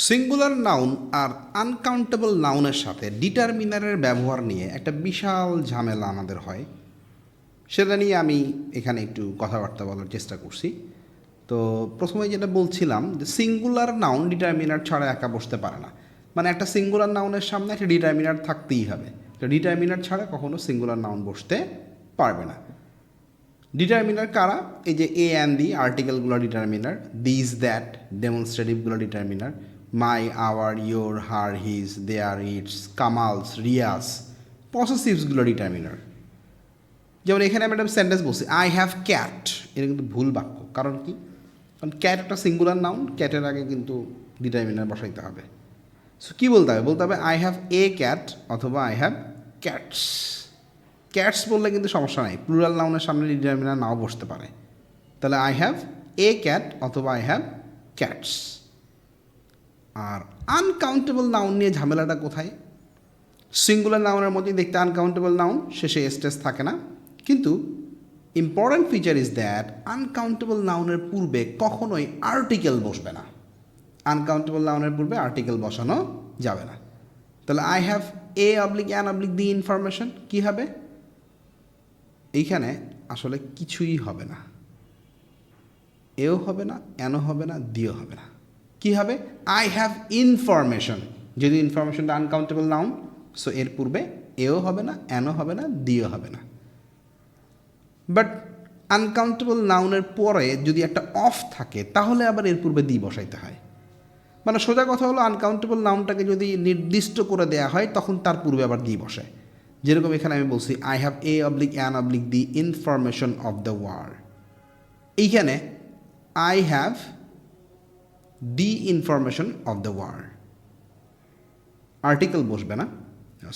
Singular noun আর uncountable নাউনের সাথে ডিটারমিনারের ব্যবহার নিয়ে একটা বিশাল ঝামেলা আমাদের হয়। সেটা নিয়ে আমি এখানে একটু কথাবার্তা বলার চেষ্টা করছি। তো প্রথমে যেটা বলছিলাম যে সিঙ্গুলার নাউন ডিটারমিনার ছাড়া একা বসতে পারে না। মানে একটা সিঙ্গুলার নাউনের সামনে একটা ডিটারমিনার থাকতেই হবে। তো ডিটারমিনার ছাড়া কখনো সিঙ্গুলার নাউন বসতে পারবে না। ডিটারমিনার কারা? এই যে এ অ্যান্ড দি আর্টিকেলগুলো ডিটারমিনার, দিস দ্যাট ডেমনস্ট্রেটিভগুলো determiner, my our your her his their its Kamal's Riya's পসেসিভসগুলো ডিটারমিনার। যেমন এখানে আমি একটা সেন্টেন্স বলছি আই হ্যাভ ক্যাট, এটা কিন্তু ভুল বাক্য। কারণ কি? কারণ ক্যাট একটা সিঙ্গুলার নাউন, ক্যাটের আগে কিন্তু ডিটারমিনার বসাইতে হবে। সো কী বলতে হবে? বলতে হবে আই হ্যাভ এ ক্যাট অথবা আই হ্যাভ ক্যাটস। ক্যাটস বললে কিন্তু সমস্যা নাই, প্লুরাল নাউনের সামনে ডিটারমিনার নাও বসতে পারে। তাহলে আই হ্যাভ এ ক্যাট অথবা আই হ্যাভ ক্যাটস। আর আনকাউন্টেবল নাউন নিয়ে ঝামেলাটা কোথায়? সিঙ্গুলার নাউনের মধ্যেই দেখতে আনকাউন্টেবল নাউন, শেষে স্টেজ থাকে না। কিন্তু important feature is that uncountable নাউনের পূর্বে কখনোই আর্টিকেল বসবে না। আনকাউন্টেবল নাউনের পূর্বে আর্টিকেল বসানো যাবে না। তাহলে I have a oblique an oblique the information কী হবে? এইখানে আসলে কিছুই হবে না, এও হবে না, অ্যানও হবে না, দিও হবে না। কি হবে? I have information. যদি ইনফরমেশনটা আনকাউন্টেবল নাউন, সো এর পূর্বে এও হবে না, অ্যানও হবে না, দিও হবে না। বাট আনকাউন্টেবল নাউনের পরে যদি একটা অফ থাকে তাহলে আবার এর পূর্বে দি বসাইতে হয়। মানে সোজা কথা হলো আনকাউন্টেবল নাউনটাকে যদি নির্দিষ্ট করে দেওয়া হয় তখন তার পূর্বে আবার দি বসে। যেরকম এখানে আমি বলছি I have a oblique an oblique the information of the world. এইখানে I have the information of the world, article বসবে না,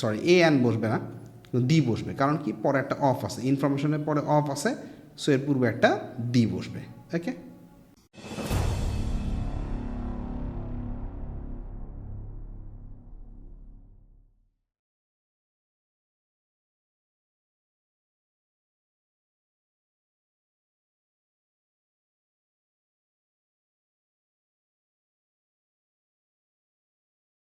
সরি এ অ্যান বসবে না, দি বসবে। কারণ কি? পরে একটা অফ আছে, ইনফরমেশনের পরে অফ আছে, সো এর পূর্বে একটা দি বসবে। ওকে।